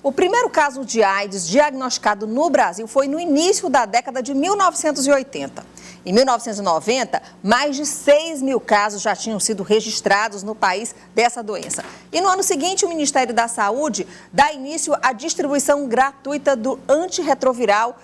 O primeiro caso de AIDS diagnosticado no Brasil foi no início da década de 1980. Em 1990, mais de 6 mil casos já tinham sido registrados no país dessa doença. E no ano seguinte, o Ministério da Saúde dá início à distribuição gratuita do antirretroviral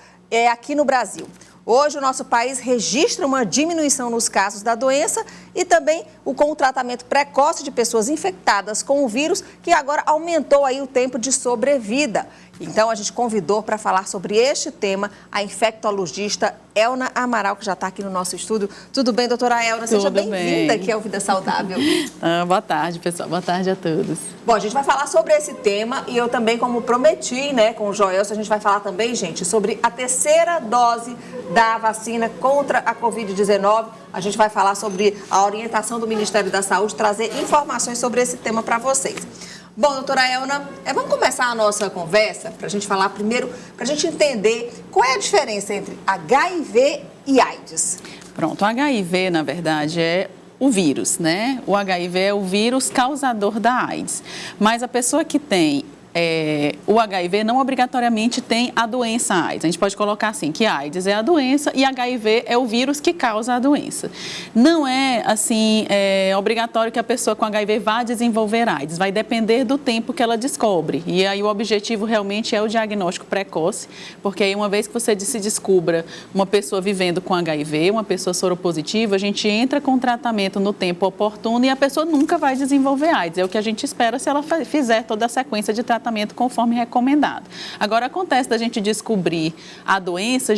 aqui no Brasil. Hoje, o nosso país registra uma diminuição nos casos da doença e também com o tratamento precoce de pessoas infectadas com o vírus, que agora aumentou aí o tempo de sobrevida. Então, a gente convidou para falar sobre este tema a infectologista Elna Amaral, que já está aqui no nosso estúdio. Tudo bem, doutora Elna? Seja bem-vinda aqui ao Vida Saudável. Boa tarde, pessoal. Boa tarde a todos. Bom, a gente vai falar sobre esse tema e eu também, como prometi, né, com o Joelson, a gente vai falar também, gente, sobre a terceira dose da vacina contra a Covid-19. A gente vai falar sobre a orientação do Ministério da Saúde, trazer informações sobre esse tema para vocês. Bom, doutora Elna, vamos começar a nossa conversa para a gente falar primeiro, para a gente entender qual é a diferença entre HIV e AIDS. Pronto, o HIV, na verdade, é o vírus, né? O HIV é o vírus causador da AIDS. Mas a pessoa que tem o HIV não obrigatoriamente tem a doença AIDS. A gente pode colocar assim, que AIDS é a doença e HIV é o vírus que causa a doença. Não é, assim, obrigatório que a pessoa com HIV vá desenvolver AIDS. Vai depender do tempo que ela descobre. E aí o objetivo realmente é o diagnóstico precoce, porque aí uma vez que você se descubra uma pessoa vivendo com HIV, uma pessoa soropositiva, a gente entra com tratamento no tempo oportuno e a pessoa nunca vai desenvolver AIDS. É o que a gente espera se ela fizer toda a sequência de tratamento conforme recomendado. Agora, acontece da gente descobrir a doença,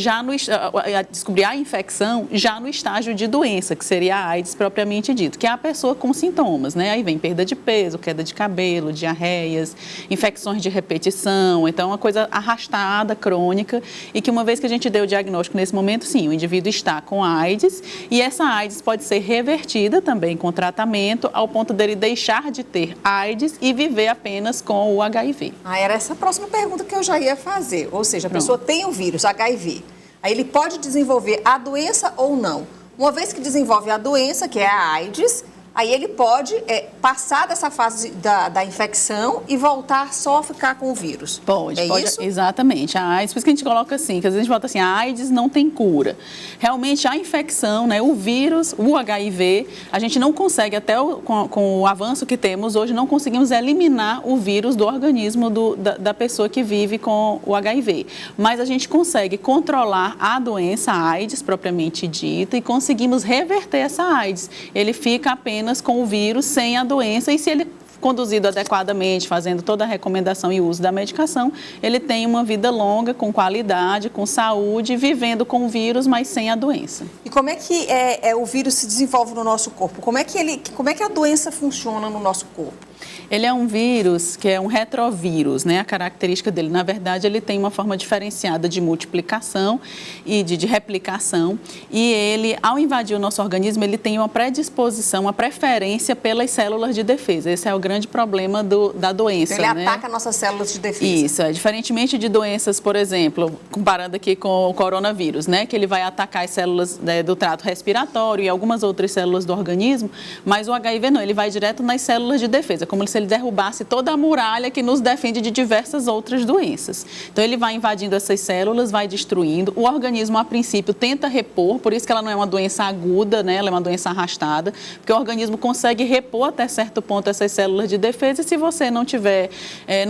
descobrir a infecção já no estágio de doença, que seria a AIDS propriamente dito, que é a pessoa com sintomas, né? Aí vem perda de peso, queda de cabelo, diarreias, infecções de repetição, então é uma coisa arrastada, crônica, e que uma vez que a gente deu o diagnóstico nesse momento, sim, o indivíduo está com AIDS, e essa AIDS pode ser revertida também com tratamento, ao ponto dele deixar de ter AIDS e viver apenas com o HIV. Era essa a próxima pergunta que eu já ia fazer. Ou seja, a pessoa tem o vírus, HIV. Aí ele pode desenvolver a doença ou não. Uma vez que desenvolve a doença, que é a AIDS, aí ele pode passar dessa fase da infecção e voltar só a ficar com o vírus. Pode, isso? Exatamente. A AIDS, por isso que a gente coloca assim, que às vezes a gente bota assim, a AIDS não tem cura. Realmente a infecção, né, o vírus, o HIV, a gente não consegue, até com o avanço que temos hoje, não conseguimos eliminar o vírus do organismo da pessoa que vive com o HIV. Mas a gente consegue controlar a doença, a AIDS propriamente dita, e conseguimos reverter essa AIDS. Ele fica apenas com o vírus, sem a doença, e se ele conduzido adequadamente, fazendo toda a recomendação e uso da medicação, ele tem uma vida longa, com qualidade, com saúde, vivendo com o vírus, mas sem a doença. E como é que o vírus se desenvolve no nosso corpo? Como é que a doença funciona no nosso corpo? Ele é um vírus que é um retrovírus, né? A característica dele, na verdade, ele tem uma forma diferenciada de multiplicação e de replicação. E ele, ao invadir o nosso organismo, ele tem uma predisposição, uma preferência pelas células de defesa. Esse é o grande problema da doença. Então, ele ataca nossas células de defesa. Isso, diferentemente de doenças, por exemplo, comparando aqui com o coronavírus, né? Que ele vai atacar as células do trato respiratório e algumas outras células do organismo, mas o HIV não, ele vai direto nas células de defesa, como se ele derrubasse toda a muralha que nos defende de diversas outras doenças. Então, ele vai invadindo essas células, vai destruindo. O organismo, a princípio, tenta repor, por isso que ela não é uma doença aguda, né? Ela é uma doença arrastada, porque o organismo consegue repor até certo ponto essas células de defesa, e se você não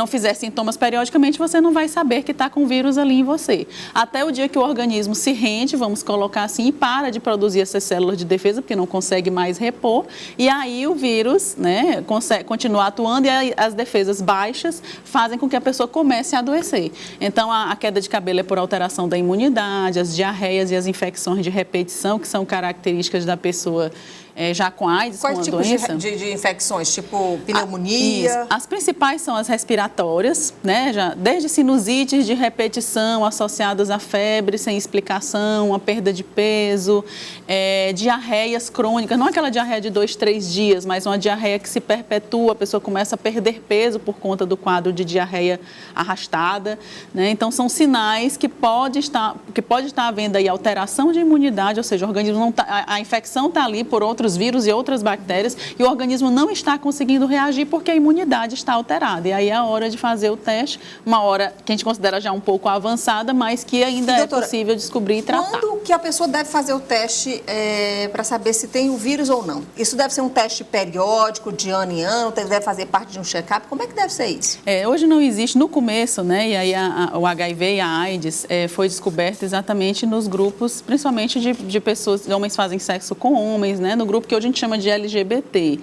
fizer sintomas periodicamente, você não vai saber que está com o vírus ali em você. Até o dia que o organismo se rende, vamos colocar assim, e para de produzir essas células de defesa, porque não consegue mais repor, e aí o vírus, né, continua atuando, e as defesas baixas fazem com que a pessoa comece a adoecer. Então, a queda de cabelo é por alteração da imunidade, as diarreias e as infecções de repetição, que são características da pessoa já com AIDS, Quais com a tipos doença. de infecções? Tipo pneumonia? As principais são as respiratórias, né? Desde sinusites de repetição associadas à febre sem explicação, a perda de peso, diarreias crônicas, não aquela diarreia de 2, 3 dias, mas uma diarreia que se perpetua, a pessoa começa a perder peso por conta do quadro de diarreia arrastada, né? Então, são sinais que pode estar havendo aí alteração de imunidade, ou seja, o organismo não tá, a infecção está ali por outros vírus e outras bactérias, e o organismo não está conseguindo reagir porque a imunidade está alterada. E aí é a hora de fazer o teste, uma hora que a gente considera já um pouco avançada, mas que ainda doutora, é possível descobrir e tratar. Quando que a pessoa deve fazer o teste para saber se tem o vírus ou não? Isso deve ser um teste periódico, de ano em ano, deve fazer parte de um check-up? Como é que deve ser isso? Hoje não existe, no começo, né, e aí o HIV e a AIDS foi descoberto exatamente nos grupos, principalmente de pessoas, de homens fazem sexo com homens, né, no grupo que hoje a gente chama de LGBT.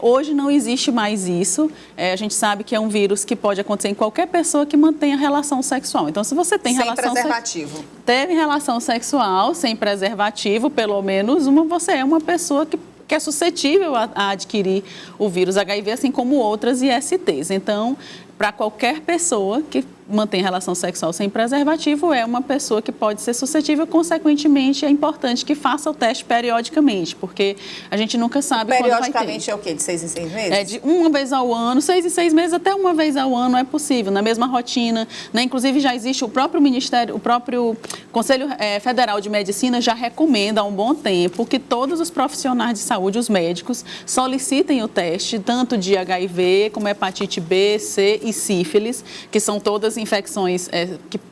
Hoje não existe mais isso, a gente sabe que é um vírus que pode acontecer em qualquer pessoa que mantenha relação sexual. Então, se você tem sem preservativo. Teve relação sexual sem preservativo, pelo menos você é uma pessoa que é suscetível a adquirir o vírus HIV, assim como outras ISTs. Então, para qualquer pessoa que mantém relação sexual sem preservativo, é uma pessoa que pode ser suscetível, consequentemente, é importante que faça o teste periodicamente, porque a gente nunca sabe quando vai ter. Periodicamente é o quê? De 6 em 6 meses? De uma vez ao ano, 6 em 6 meses, até uma vez ao ano é possível, na mesma rotina, né? Inclusive já existe o próprio Ministério, o próprio Conselho Federal de Medicina já recomenda há um bom tempo que todos os profissionais de saúde, os médicos, solicitem o teste, tanto de HIV, como hepatite B, C e sífilis, que são todas infecções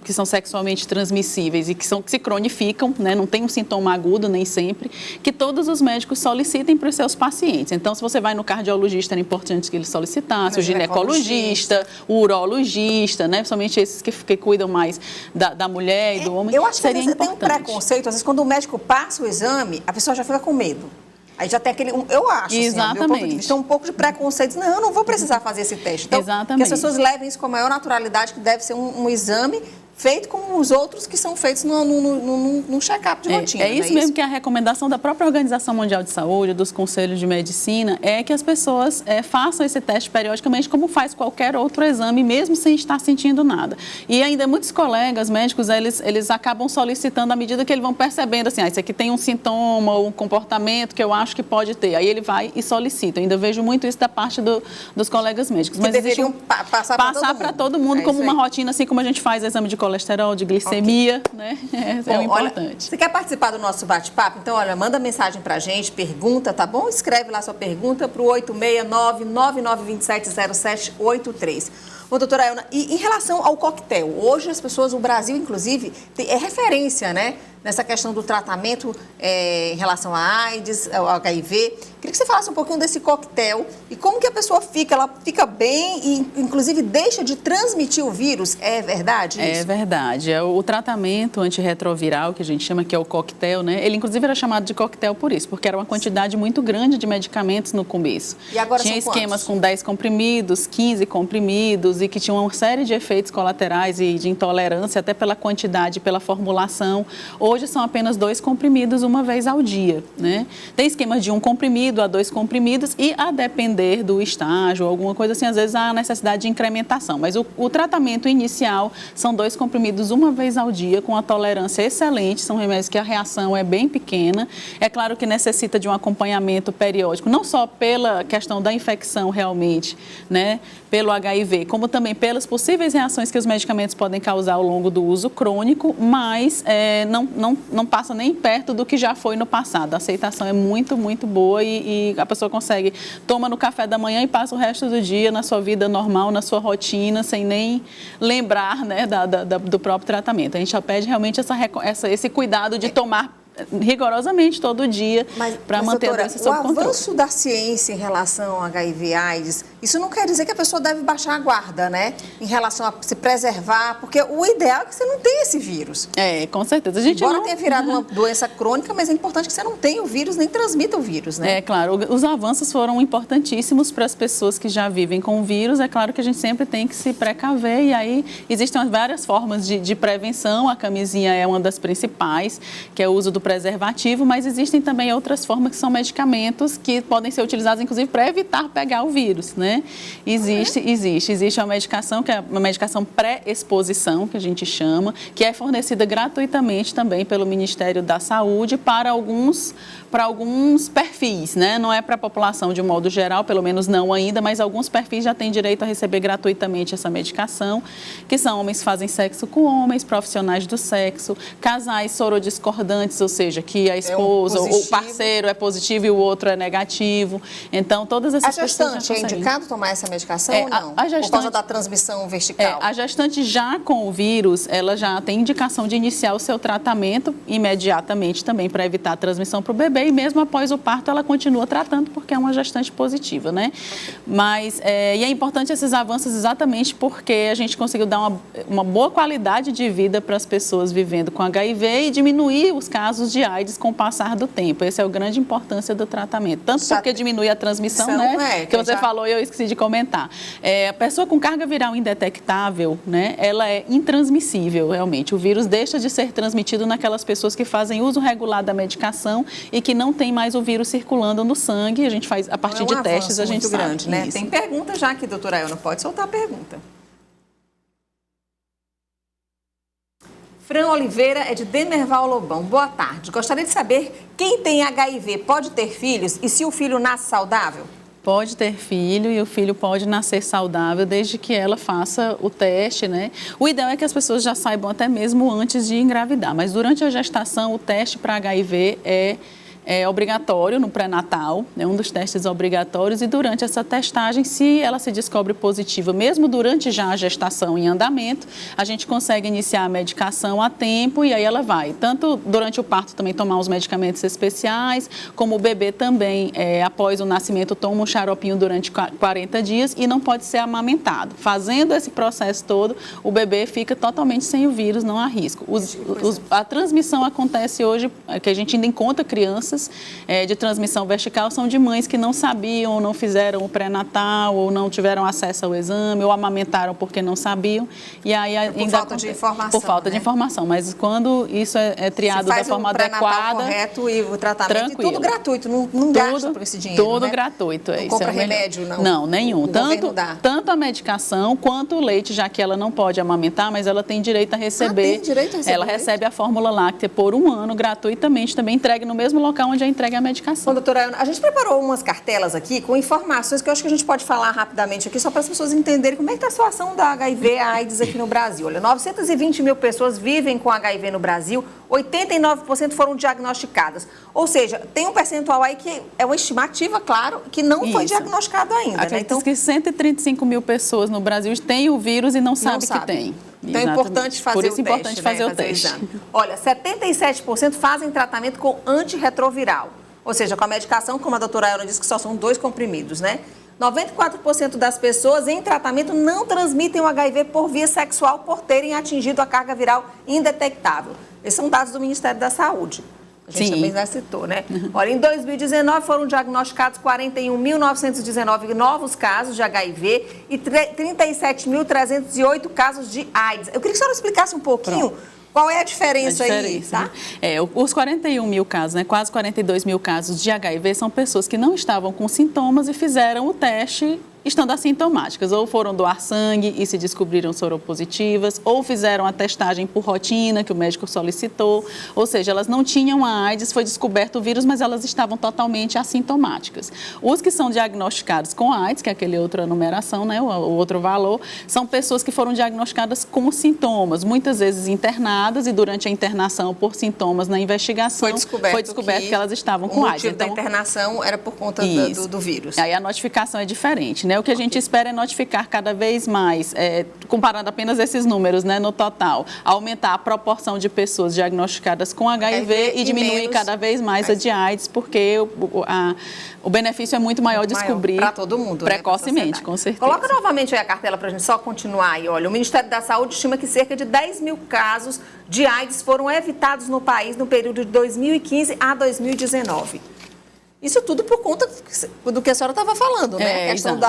que são sexualmente transmissíveis e que se cronificam, né? Não tem um sintoma agudo nem sempre, que todos os médicos solicitem para os seus pacientes. Então, se você vai no cardiologista, era importante que ele solicitasse, o ginecologista, o urologista, né? Principalmente esses que cuidam mais da mulher e do homem. Eu acho que seria você importante. tem um preconceito, às vezes quando o médico passa o exame, a pessoa já fica com medo. Aí já tem aquele, eu acho, exatamente. Assim, meu ponto de vista, um pouco de preconceito. Não, eu não vou precisar fazer esse teste. Então, exatamente. Que as pessoas levem isso com a maior naturalidade, que deve ser um exame feito como os outros que são feitos num check-up de rotina. É isso mesmo que a recomendação da própria Organização Mundial de Saúde, dos conselhos de medicina, é que as pessoas façam esse teste periodicamente, como faz qualquer outro exame, mesmo sem estar sentindo nada. E ainda muitos colegas médicos, eles acabam solicitando à medida que eles vão percebendo, assim, isso aqui tem um sintoma ou um comportamento que eu acho que pode ter. Aí ele vai e solicita. Eu ainda vejo muito isso da parte dos colegas médicos. Mas deveriam passar para todo mundo como uma rotina, assim como a gente faz exame de colesterol, de glicemia, né? É o importante. Olha, você quer participar do nosso bate-papo? Então, olha, manda mensagem pra gente, pergunta, tá bom? Escreve lá sua pergunta pro 869-9927-0783. Bom, doutora Elna, e em relação ao coquetel, hoje as pessoas, o Brasil, inclusive, é referência, né? Nessa questão do tratamento em relação à AIDS, ao HIV. Queria que você falasse um pouquinho desse coquetel e como que a pessoa fica, ela fica bem e, inclusive, deixa de transmitir o vírus. É verdade isso? É verdade. O tratamento antirretroviral, que a gente chama que é o coquetel, né? Ele, inclusive, era chamado de coquetel por isso, porque era uma quantidade muito grande de medicamentos no começo. E agora tinha são esquemas quantos? com 10 comprimidos, 15 comprimidos e que tinham uma série de efeitos colaterais e de intolerância, até pela quantidade, pela formulação. Hoje são apenas 2 comprimidos uma vez ao dia, né? Tem esquemas de 1 comprimido a 2 comprimidos e, a depender do estágio, alguma coisa assim, às vezes há necessidade de incrementação. Mas o tratamento inicial são 2 comprimidos uma vez ao dia, com a tolerância excelente. São remédios que a reação é bem pequena. É claro que necessita de um acompanhamento periódico, não só pela questão da infecção realmente, né? Pelo HIV, como também pelas possíveis reações que os medicamentos podem causar ao longo do uso crônico, mas não passa nem perto do que já foi no passado. A aceitação é muito, muito boa e a pessoa consegue, toma no café da manhã e passa o resto do dia na sua vida normal, na sua rotina, sem nem lembrar, né, do próprio tratamento. A gente já pede realmente esse cuidado de tomar rigorosamente todo dia para manter a doença sob controle. O avanço da ciência em relação ao HIV AIDS, isso não quer dizer que a pessoa deve baixar a guarda, né? Em relação a se preservar, porque o ideal é que você não tenha esse vírus. Com certeza. Embora tenha virado uma doença crônica, mas é importante que você não tenha o vírus, nem transmita o vírus, né? Claro. Os avanços foram importantíssimos para as pessoas que já vivem com o vírus. É claro que a gente sempre tem que se precaver e aí existem várias formas de prevenção. A camisinha é uma das principais, que é o uso do preservativo, mas existem também outras formas que são medicamentos que podem ser utilizados, inclusive, para evitar pegar o vírus, né? Existe uma medicação, que é uma medicação pré-exposição, que a gente chama, que é fornecida gratuitamente também pelo Ministério da Saúde para alguns perfis, né? Não é para a população de um modo geral, pelo menos não ainda, mas alguns perfis já têm direito a receber gratuitamente essa medicação, que são homens que fazem sexo com homens, profissionais do sexo, casais sorodiscordantes, ou seja, que a esposa ou o parceiro é positivo e o outro é negativo. Então, todas essas pessoas... A gestante é indicado tomar essa medicação ou não? A gestante, por causa da transmissão vertical? A gestante já com o vírus, ela já tem indicação de iniciar o seu tratamento imediatamente também para evitar a transmissão para o bebê, e mesmo após o parto ela continua tratando porque é uma gestante positiva, né? Mas, e é importante esses avanços exatamente porque a gente conseguiu dar uma boa qualidade de vida para as pessoas vivendo com HIV e diminuir os casos de AIDS com o passar do tempo. Essa é a grande importância do tratamento. Tanto porque diminui a transmissão, né? Que você falou e eu esqueci de comentar. A pessoa com carga viral indetectável, né? Ela é intransmissível, realmente. O vírus deixa de ser transmitido naquelas pessoas que fazem uso regular da medicação e que não tem mais o vírus circulando no sangue. A gente faz, a partir de testes, a gente sabe. Grande, né? Tem pergunta já aqui, doutora Elna. Pode soltar a pergunta. Fran Oliveira é de Demerval Lobão. Boa tarde. Gostaria de saber quem tem HIV pode ter filhos e se o filho nasce saudável? Pode ter filho e o filho pode nascer saudável desde que ela faça o teste, né? O ideal é que as pessoas já saibam até mesmo antes de engravidar, mas durante a gestação o teste para HIV é obrigatório no pré-natal, é um dos testes obrigatórios, e durante essa testagem, se ela se descobre positiva, mesmo durante já a gestação em andamento, a gente consegue iniciar a medicação a tempo e aí ela vai, tanto durante o parto também tomar os medicamentos especiais, como o bebê também, após o nascimento, toma um xaropinho durante 40 dias e não pode ser amamentado. Fazendo esse processo todo, o bebê fica totalmente sem o vírus, não há risco. A transmissão acontece hoje, que a gente ainda encontra crianças de transmissão vertical, são de mães que não sabiam, ou não fizeram o pré-natal, ou não tiveram acesso ao exame, ou amamentaram porque não sabiam. E aí por falta de informação. Por falta de informação. Mas quando isso é triado da forma adequada, correto e o tratamento, tranquilo. E tudo gratuito, não gasta por esse dinheiro, tudo né? Gratuito. Não compra remédio, não? Não, nenhum. Tanto a medicação quanto o leite, já que ela não pode amamentar, mas ela tem direito a receber. Tem direito a receber. Ela recebe a fórmula láctea por 1 ano, gratuitamente, também entregue no mesmo local onde é entregue a medicação. Bom, doutora Elna, a gente preparou umas cartelas aqui com informações que eu acho que a gente pode falar rapidamente aqui, só para as pessoas entenderem como é que está a situação da HIV e AIDS aqui no Brasil. Olha, 920 mil pessoas vivem com HIV no Brasil, 89% foram diagnosticadas. Ou seja, tem um percentual aí que é uma estimativa, claro, que não foi diagnosticado ainda. Acredito, né? Então, que 135 mil pessoas no Brasil têm o vírus e não sabem que tem. Então é importante fazer o teste. Por isso é importante fazer o teste. Olha, 77% fazem tratamento com antirretroviral. Ou seja, com a medicação, como a doutora Elna disse, que só são 2 comprimidos, né? 94% das pessoas em tratamento não transmitem o HIV por via sexual por terem atingido a carga viral indetectável. Esses são dados do Ministério da Saúde. A gente também já citou, né? Olha, em 2019 foram diagnosticados 41.919 novos casos de HIV e 37.308 casos de AIDS. Eu queria que a senhora explicasse um pouquinho qual é a diferença aí, tá? Os 41 mil casos, né, quase 42 mil casos de HIV são pessoas que não estavam com sintomas e fizeram o teste estando assintomáticas, ou foram doar sangue e se descobriram soropositivas, ou fizeram a testagem por rotina, que o médico solicitou, ou seja, elas não tinham a AIDS, foi descoberto o vírus, mas elas estavam totalmente assintomáticas. Os que são diagnosticados com AIDS, que é aquele outra numeração, né, o outro valor, são pessoas que foram diagnosticadas com sintomas, muitas vezes internadas, e durante a internação por sintomas na investigação, foi descoberto que elas estavam com AIDS. O motivo da internação era por conta do vírus. Aí a notificação é diferente, né? O que a gente espera é notificar cada vez mais, comparando apenas esses números, né, no total, aumentar a proporção de pessoas diagnosticadas com HIV e diminuir cada vez mais a de AIDS, porque o benefício é muito maior descobrir para todo mundo, precocemente, né, com certeza. Coloca novamente aí a cartela para a gente só continuar aí. Olha, o Ministério da Saúde estima que cerca de 10 mil casos de AIDS foram evitados no país no período de 2015 a 2019. Isso tudo por conta do que a senhora estava falando, né? A questão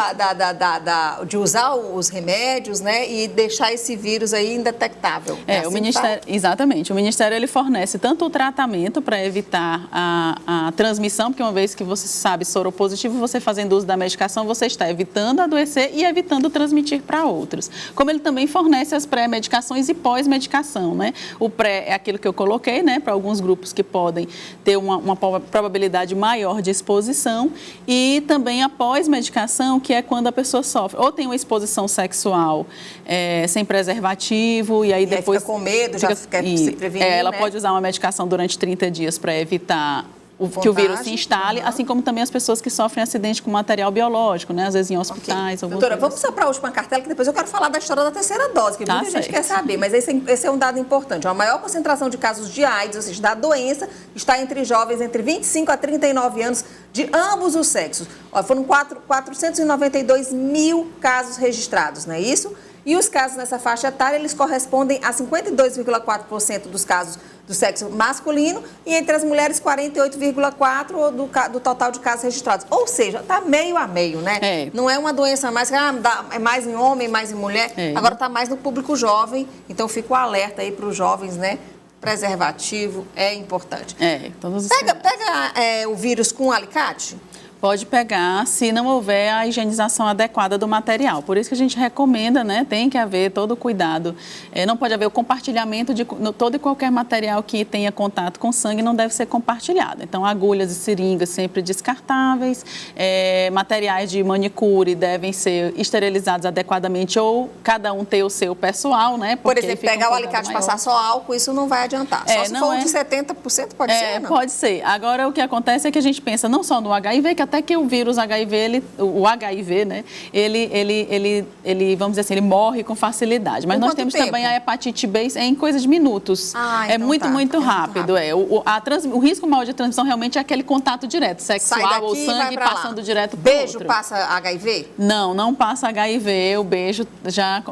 de usar os remédios, né? E deixar esse vírus aí indetectável. O Ministério, exatamente. O Ministério, ele fornece tanto o tratamento para evitar a transmissão, porque uma vez que você sabe soropositivo, você fazendo uso da medicação, você está evitando adoecer e evitando transmitir para outros. Como ele também fornece as pré-medicações e pós-medicação, né? O pré é aquilo que eu coloquei, né? Para alguns grupos que podem ter uma probabilidade maior maior de exposição, e também a pós-medicação, que é quando a pessoa sofre ou tem uma exposição sexual sem preservativo, e aí depois fica com medo, já fica se prevenir, ela né? pode usar uma medicação durante 30 dias para evitar que o vírus se instale, assim como também as pessoas que sofrem acidente com material biológico, né? Às vezes em hospitais. Doutora, vamos só para a última cartela, que depois eu quero falar da história da terceira dose, que muita gente quer saber, mas esse é um dado importante. A maior concentração de casos de AIDS, ou seja, da doença, está entre jovens entre 25 a 39 anos, de ambos os sexos. Foram 492 mil casos registrados, não é isso? E os casos nessa faixa etária, eles correspondem a 52,4% dos casos do sexo masculino e entre as mulheres 48,4% do total de casos registrados. Ou seja, está meio a meio, né? Não é uma doença mais, é mais em homem, mais em mulher, agora está mais no público jovem, então fica o alerta aí para os jovens, né? Preservativo é importante. Pega o vírus com alicate? Pode pegar se não houver a higienização adequada do material. Por isso que a gente recomenda, né? Tem que haver todo o cuidado. Não pode haver o compartilhamento de todo e qualquer material que tenha contato com sangue, não deve ser compartilhado. Então, agulhas e seringas sempre descartáveis, materiais de manicure devem ser esterilizados adequadamente ou cada um ter o seu pessoal, né? Por exemplo, pegar o alicate e passar só álcool, isso não vai adiantar. Só se for de 70%, pode ser, não? Pode ser. Agora, o que acontece é que a gente pensa não só no HIV, que até que o vírus HIV, o HIV, né, ele, vamos dizer assim, ele morre com facilidade. Mas nós temos também a hepatite B em coisa de minutos. Então muito rápido. O risco maior de transmissão realmente é aquele contato direto, sexual ou sangue passando direto para o outro. Beijo passa HIV? Não passa HIV. O beijo,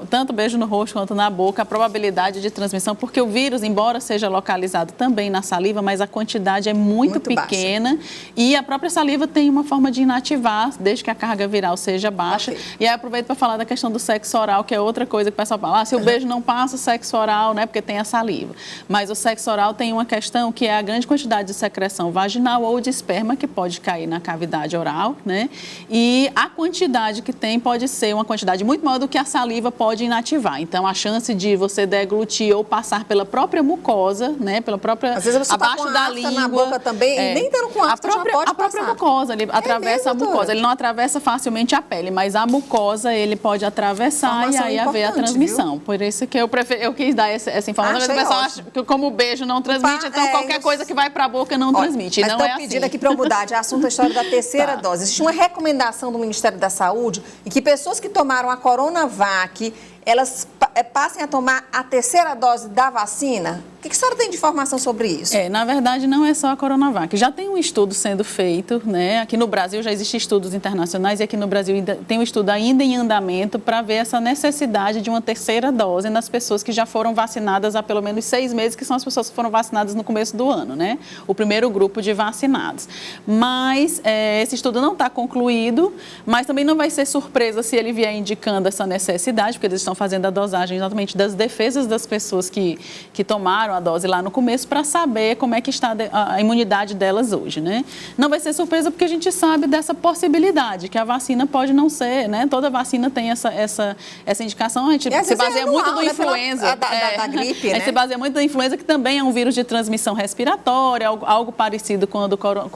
tanto beijo no rosto quanto na boca, a probabilidade de transmissão, porque o vírus, embora seja localizado também na saliva, mas a quantidade é muito pequena baixa. E a própria saliva tem uma forma de inativar, desde que a carga viral seja baixa. E aí aproveito para falar da questão do sexo oral, que é outra coisa que o pessoal fala, se o beijo não passa, o sexo oral, né, porque tem a saliva. Mas o sexo oral tem uma questão que é a grande quantidade de secreção vaginal ou de esperma que pode cair na cavidade oral, né? E a quantidade que tem pode ser uma quantidade muito maior do que a saliva pode inativar. Então, a chance de você deglutir ou passar pela própria mucosa, né, pela própria, às vezes você abaixo tá com da língua, na boca também, e nem tendo com afta, já pode passar. A própria mucosa, ele atravessa a mucosa. Ele não atravessa facilmente a pele, mas a mucosa ele pode atravessar e aí haver a transmissão. Viu? Por isso que eu quis dar essa informação. Mas o pessoal acha que como o beijo não transmite, então qualquer coisa que vai para a boca não transmite. Mas não estão pedindo aqui para eu mudar de assunto a história da terceira dose. Existe uma recomendação do Ministério da Saúde em que pessoas que tomaram a Coronavac, elas passem a tomar a terceira dose da vacina? O que a senhora tem de informação sobre isso? Na verdade, não é só a Coronavac. Já tem um estudo sendo feito, né? Aqui no Brasil já existem estudos internacionais e aqui no Brasil tem um estudo ainda em andamento para ver essa necessidade de uma terceira dose nas pessoas que já foram vacinadas há pelo menos 6 meses, que são as pessoas que foram vacinadas no começo do ano, né? O primeiro grupo de vacinados. Mas esse estudo não está concluído, mas também não vai ser surpresa se ele vier indicando essa necessidade, porque eles estão fazendo a dosagem exatamente das defesas das pessoas que tomaram a dose lá no começo para saber como é que está a imunidade delas hoje, né? Não vai ser surpresa porque a gente sabe dessa possibilidade, que a vacina pode não ser, né? Toda vacina tem essa indicação, a gente se baseia muito do influenza. Da gripe, né? A gente se baseia muito da influenza, que também é um vírus de transmissão respiratória, algo parecido com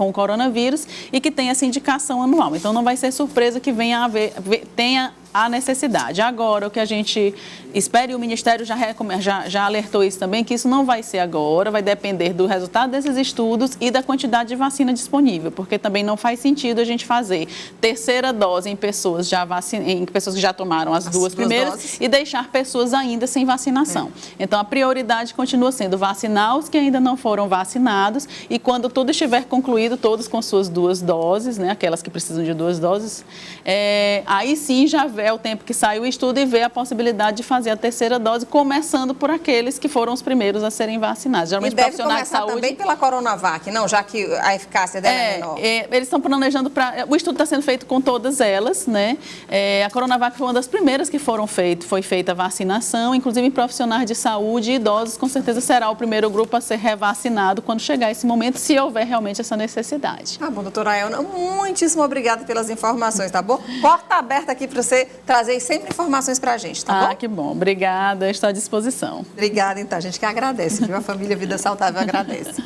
o coronavírus e que tem essa indicação anual. Então, não vai ser surpresa que tenha a necessidade. Agora, o que a gente espera, e o Ministério já alertou isso também, que isso não vai ser agora, vai depender do resultado desses estudos e da quantidade de vacina disponível, porque também não faz sentido a gente fazer terceira dose em pessoas que já tomaram as duas primeiras doses e deixar pessoas ainda sem vacinação. Então, a prioridade continua sendo vacinar os que ainda não foram vacinados e quando tudo estiver concluído, todos com suas 2 doses, né, aquelas que precisam de 2 doses, aí sim já é o tempo que sai o estudo e vê a possibilidade de fazer a terceira dose, começando por aqueles que foram os primeiros a serem vacinados. Geralmente, profissionais de saúde. Também pela Coronavac, não? Já que a eficácia dela é menor. Eles estão planejando o estudo está sendo feito com todas elas, né? A Coronavac foi uma das primeiras que foi feita a vacinação, inclusive em profissionais de saúde e idosos, com certeza será o primeiro grupo a ser revacinado quando chegar esse momento, se houver realmente essa necessidade. Tá bom, doutora Elna, muitíssimo obrigada pelas informações, tá bom? Porta aberta aqui para você trazer sempre informações para a gente, tá bom? Que bom. Obrigada, estou à disposição. Obrigada, então. A gente que agradece, viu? A família Vida Saudável agradece.